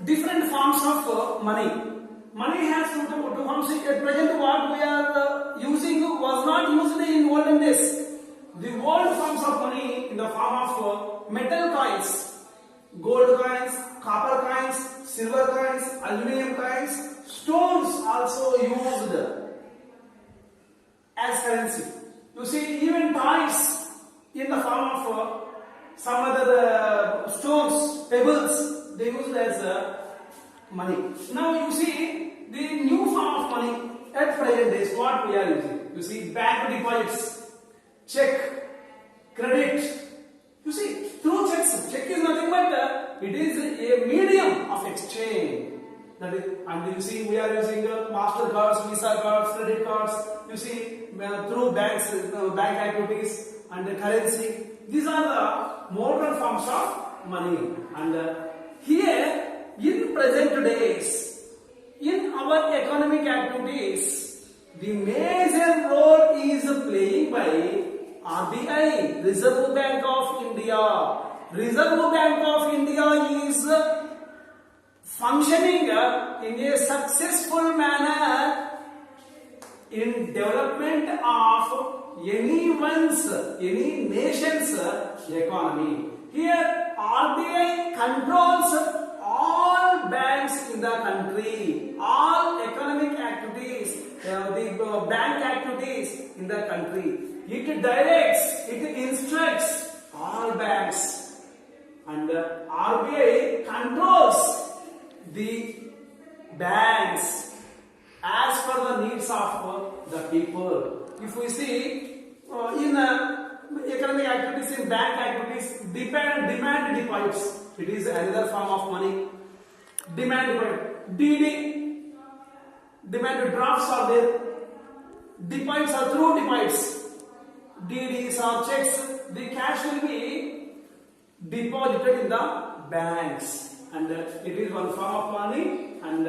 different forms of money. Money has two forms. At present, what we are using was not used in olden days. The old forms of money in the form of metal coins, gold coins, copper coins, silver coins, aluminum coins, stones also used as currency. You see, even toys in the form of some other stones, pebbles, they used as money. Now you see the new form of money at present days, what we are using. You see, bank deposits, check, credit. You see, through checks, check is nothing but it is a medium of exchange. That is, and you see, we are using master cards, visa cards, credit cards. You see, through banks, bank activities and currency. These are the modern forms of money. And here, in present days, in our economic activities, the major role is playing by RBI, Reserve Bank of India. Reserve Bank of India is functioning in a successful manner in development of any nation's economy. Here RBI controls all banks in the country, all economic activities, the bank activities in the country. It directs, it instructs all banks, and RBI controls the banks as per the needs of the people. If we see in economic activities, in bank activities, demand deposits, it is another form of money. Demand deposit, DD, demand drafts are there. Deposits are through deposits. DDs or checks, the cash will be deposited in the banks, and it is one form of money. And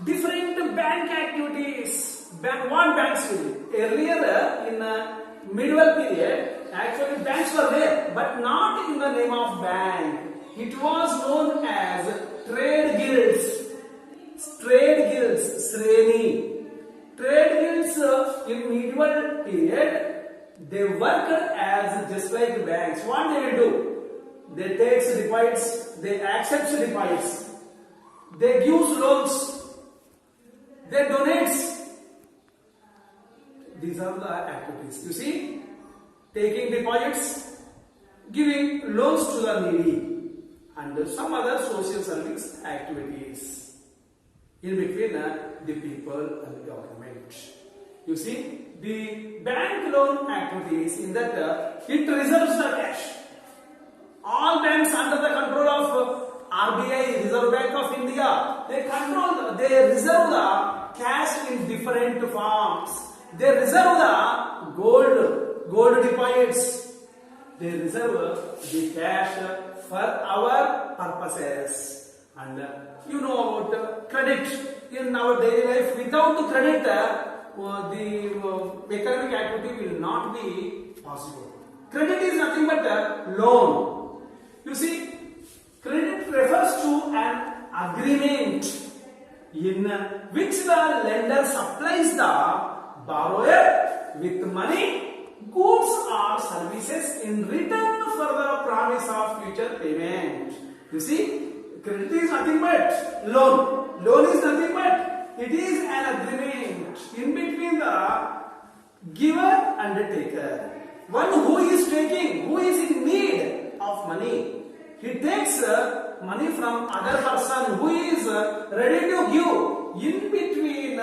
different bank activities. What banks will be? Earlier in medieval period, actually banks were there, but not in the name of bank. It was known as trade guilds. Trade guilds, Sreni. Trade guilds in medieval period, they work as just like banks. What they will do? They take deposits, they accept deposits, they give loans, they donate. These are the activities. You see, taking deposits, giving loans to the needy, and some other social service activities in between the people and the government. You see, the bank loan activities in that it reserves the cash. All banks under the control of RBI, Reserve Bank of India, they reserve the cash in different forms. They reserve the gold deposits. They reserve the cash for our purposes. And you know about credit in our daily life. Without the credit, the economic activity will not be possible. Credit is nothing but a loan. You see, credit refers to an agreement in which the lender supplies the borrower with money, goods or services in return for the promise of future payment. You see, credit is nothing but loan. Loan is nothing but it is an agreement in between the giver and the taker. One who is taking, who is in need of money, he takes money from other person who is ready to give. In between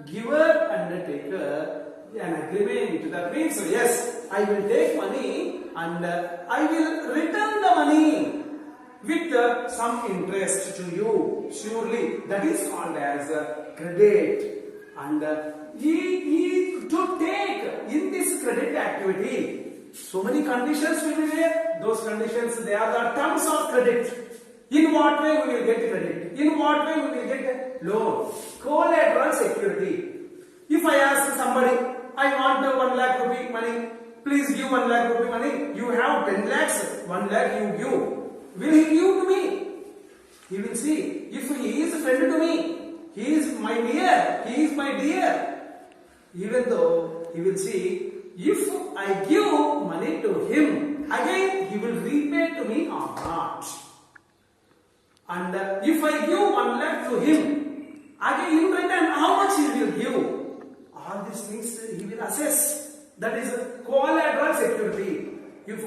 giver and the taker, an agreement. That means, yes, I will take money and I will return the money with some interest to you. Surely, that is called as credit. And he to take in this credit activity, so many conditions will be there. Those conditions, they are the terms of credit. In what way we will get credit? In what way we will get loan? Collateral security. If I ask somebody, I want 1 lakh rupee money, please give 1 lakh rupee money. You have 10 lakhs, 1 lakh you give. Will he give to me? He will see if he is a friend to me, he is my dear, he is my dear. Even though he will see if I give money to him, again he will repay to me or not. And if I give 1 lakh to him, again in return how much he will give? All these things he will assess. That is collateral security. If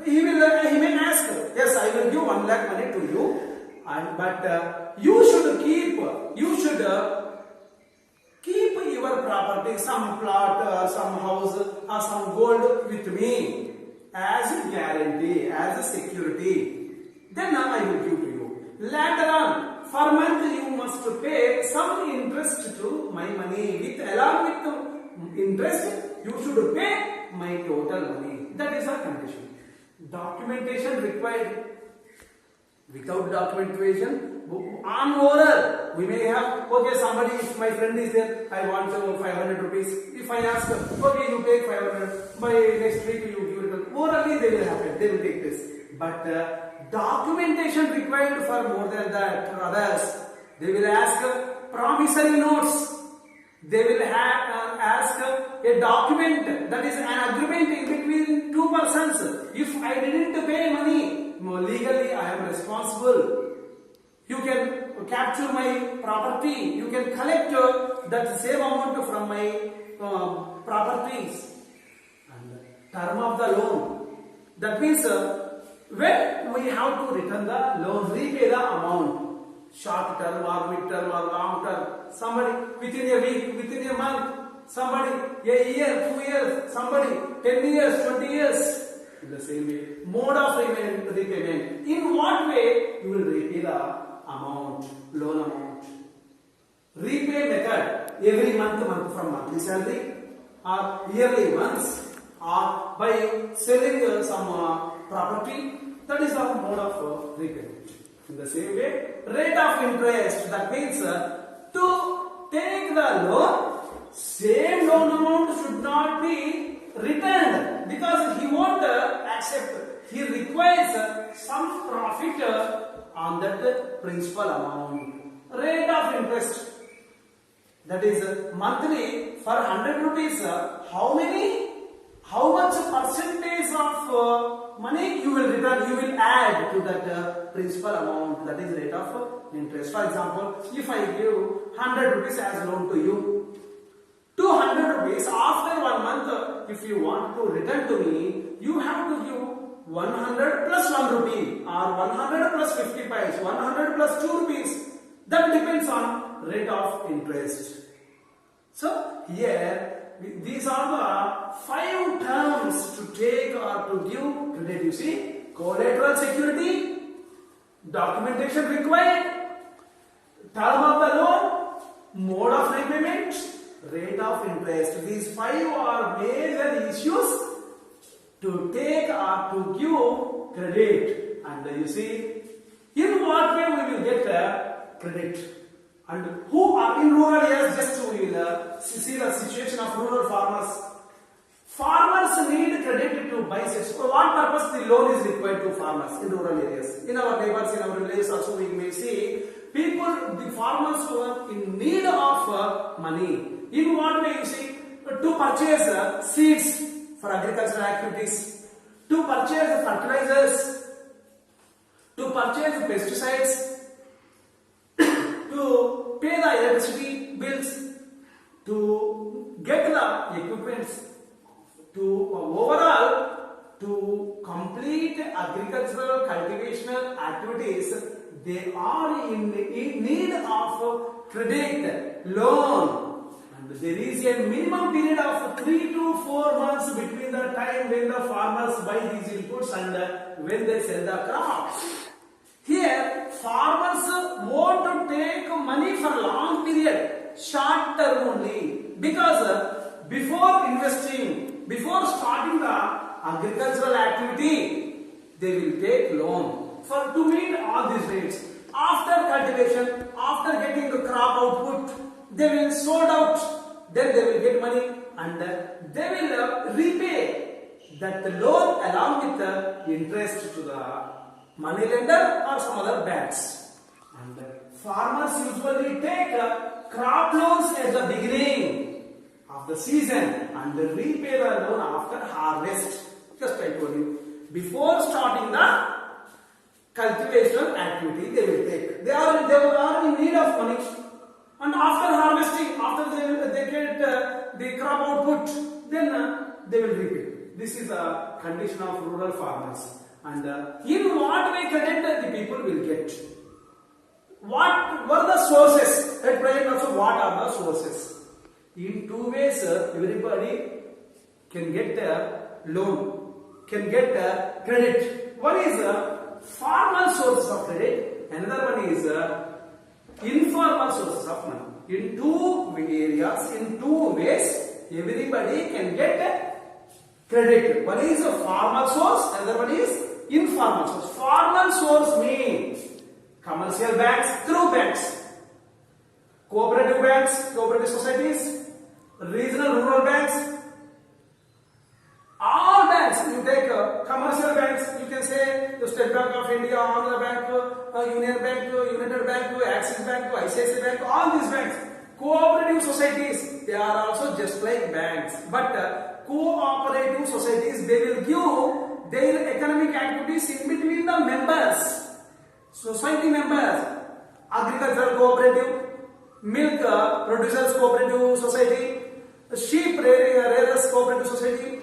he may ask, yes, I will give 1 lakh money to you, but you should keep your property, some plot, some house, or some gold with me as a guarantee, as a security. Then I will give to you. Later on, for month you must pay some interest to my money. Along with the interest, you should pay my total money. That is a condition. Documentation required. Without documentation, on oral, we may have, okay, somebody, if my friend is there, I want 500 rupees. If I ask, okay, you take 500, by next week you give it. Orally they will happen, they will take this. But documentation required for more than that. For others, they will ask promissory notes. They will ask a document, that is an agreement in between two persons. If I didn't pay money, legally I am responsible. You can capture my property. You can collect that same amount from my properties. And term of the loan. That means when we have to return the loan, repay the amount. Short term or mid term or long term. Somebody within a week, within a month. Somebody a year, 2 years. Somebody 10 years, 20 years. In the same way, mode of repayment. In what way you will repay the amount, loan amount? Repay method, every month from monthly salary, or yearly once, or by selling some property. That is the mode of repayment. In the same way, rate of interest. That means to take the loan, same loan amount should not be returned, because he won't accept. He requires some profit on that principal amount. Rate of interest, that is monthly for 100 rupees. How much percentage of money you will return, you will add to that principal amount. That is rate of interest. For example, if I give 100 rupees as loan to you, 200 rupees, after 1 month, if you want to return to me, you have to give 100 plus 1 rupee, or 100 plus 50 paise, 100 plus 2 rupees. That depends on rate of interest. So here, these are the 5 terms to take or to give credit. You see, collateral security, documentation required, term of the loan, mode of repayment, rate of interest. These 5 are major issues to take or to give credit. And you see, in what way we will get credit? And who are in rural areas? Just we will see the situation of rural farmers. Farmers need credit to buy seeds. For what purpose the loan is required to farmers in rural areas? In our neighbors, in our villages also we may see people, the farmers who are in need of money. In what way? You see, to purchase seeds for agricultural activities, to purchase fertilizers, to purchase pesticides, to pay the electricity bills, to get the equipments, to overall to complete agricultural cultivational activities. They are in need of credit, loan. There is a minimum period of 3 to 4 months between the time when the farmers buy these inputs and when they sell the crops. Here, farmers want to take money for long period, short term only, because before investing, before starting the agricultural activity, they will take loan for to meet all these needs. After cultivation, after getting the crop output, they will sort out, then they will get money and they will repay that loan along with the interest to the money lender or some other banks. farmers usually take crop loans at the beginning of the season and they repay the loan after harvest. Just I told you, before starting the cultivation activity, they will take. They are in need of money, and after harvesting, after they get the crop output, then they will repay. This is a condition of rural farmers. And in what way credit the people will get? What were the sources? At present also, what are the sources? In two ways, everybody can get a loan, can get a credit. One is formal sources of credit, another one is informal sources of money. In two areas, in two ways, everybody can get credit. One is a formal source, another one is informal source. Formal source means commercial banks through banks, cooperative banks, cooperative societies, regional rural banks, all banks. You take commercial banks, you can say the State Bank of India, Andhra Bank, Union Bank, United Bank, Axis Bank, ICICI Bank, all these banks. Cooperative societies, they are also just like banks, but cooperative societies, they will give their economic activities in between the members, society members. Agricultural cooperative, milk producers cooperative society, sheep rearers cooperative society,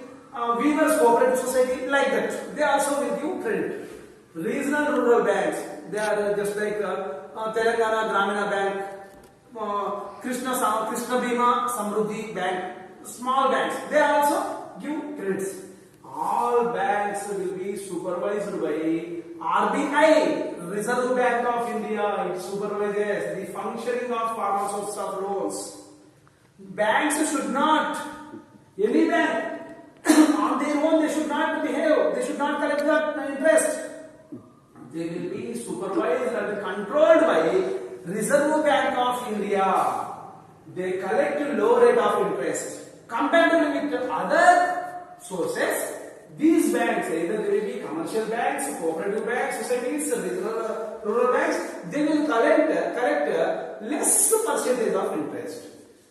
weavers cooperative society, like that. They also will give credit. Regional rural banks, they are just like Telangana Gramina Bank, Krishna Bhima Samruddhi Bank, small banks, they also give credits. All banks will be supervised by RBI, Reserve Bank of India. It supervises the functioning of formal sources of loans. Banks should not, any bank, on their own they should not behave, they should not collect the interest. They will be supervised and controlled by Reserve Bank of India. They collect low rate of interest. Comparatively with other sources, these banks, either they will be commercial banks, cooperative banks, societies, regional rural banks, they will collect less percentage of interest.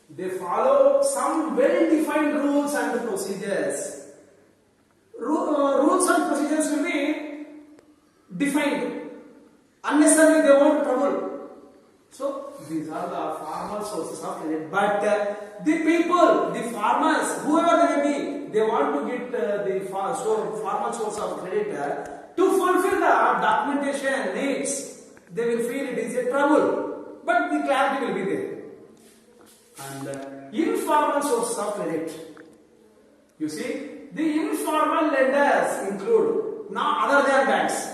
They follow some well-defined rules and procedures. Rules and procedures will be defined. Unnecessarily they won't trouble. So these are the formal sources of credit. But the people, the farmers, whoever they may be, they want to get the formal source of credit to fulfill the documentation needs. They will feel it is a trouble, but the clarity will be there. And informal sources of credit. You see, the informal lenders include, now other than banks,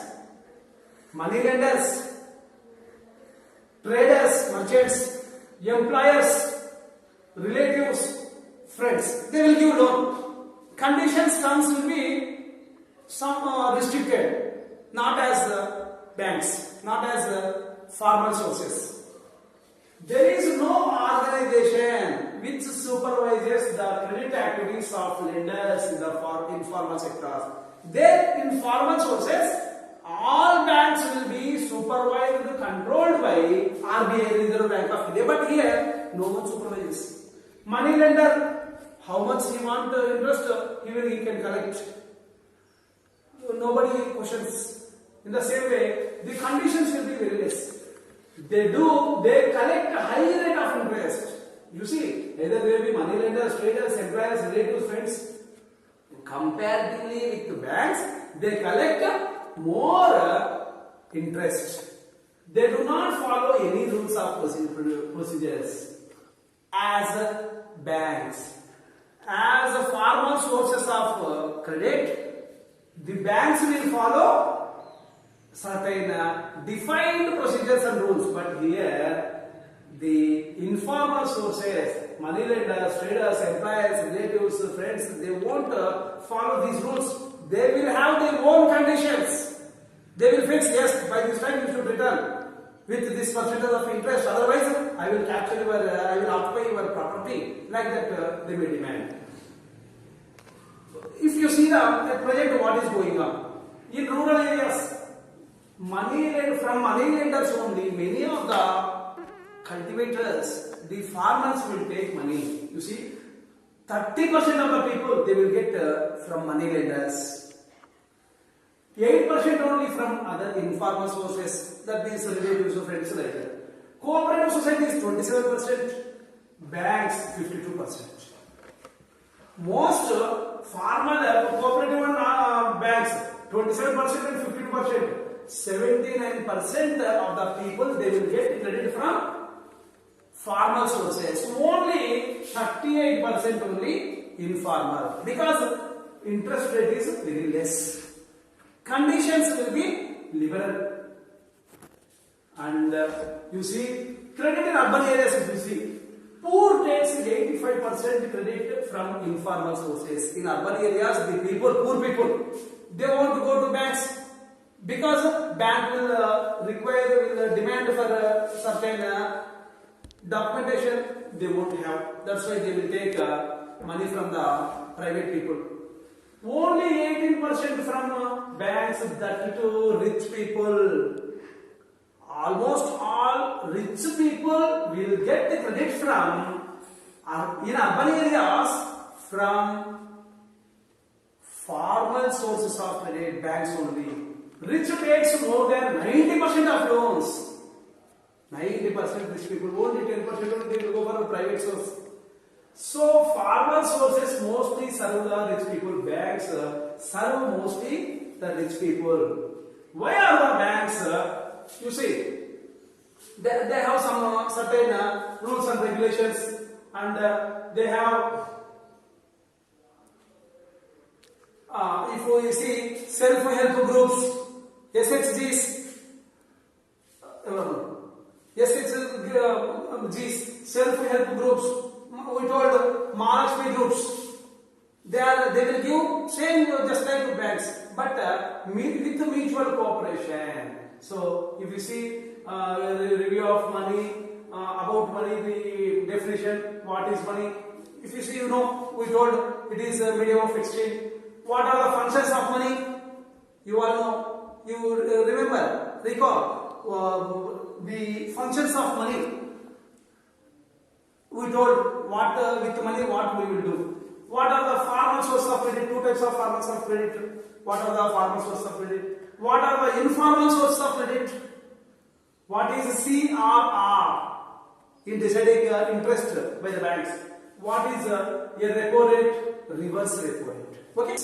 money lenders, traders, merchants, employers, relatives, friends. They will give loan. Conditions, terms will be some restricted, not as banks, not as formal sources. There is no organization which supervises the credit activities of lenders in the informal sectors. Their informal sources, all banks will be supervised and controlled by RBI, Reserve Bank of India. But here, no one supervises. Money lender, how much he want interest, he can collect. Nobody questions. In the same way, the conditions will be very less. They collect a high rate of interest. You see, either they will be money lenders, traders, employers, relatives, friends. Comparatively with the banks, they collect more interest. They do not follow any rules of procedures as banks. As formal sources of credit, the banks will follow certain defined procedures and rules, but here the informal sources, money lenders, traders, employers, relatives, friends, they won't follow these rules. They will have their own conditions. They will fix, yes, by this time you should return with this percentage of interest, otherwise I will capture I will occupy your property, like that they may demand. If you see the project, what is going on in rural areas, from money lenders only, many of the cultivators, the farmers will take money. You see, 30% of the people they will get from money lenders. 8% only from other informal sources, that means relatives or friends like that. Cooperative society is 27%, banks 52%. Most formal cooperative and banks 27% and 52%. 79% of the people they will get credit from formal sources. Only 38% only informal, because interest rate is very less. Conditions will be liberal, and you see credit in urban areas. If you see, poor takes 85% credit from informal sources. In urban areas, the people, poor people, they want to go to banks because bank will will demand for certain documentation they won't have. That's why they will take money from the private people. Only 18% from banks, that to rich people. Almost all rich people will get the credit from, in urban areas, from formal sources of credit, banks only. Rich takes more than 90% of loans. 90% rich people, only 10% they will go for a private source. So formal sources mostly serve the rich people. Banks serve mostly the rich people. Why are the banks? You see, they have some certain rules and regulations, and they have, if we see, self-help groups, SHGs, self-help groups, we told Maharashtra groups. They will give same just like banks, but with mutual cooperation. So if you see review of money, about money, the definition, what is money? If you see, you know, we told it is a medium of exchange. What are the functions of money? You all know. You remember, recall the functions of money. We told what with money what we will do. What are the formal sources of credit? Two types of formal sources of credit. What are the formal sources of credit? What are the informal sources of credit? What is CRR in deciding interest by the banks? What is a repo rate, reverse repo rate? Okay.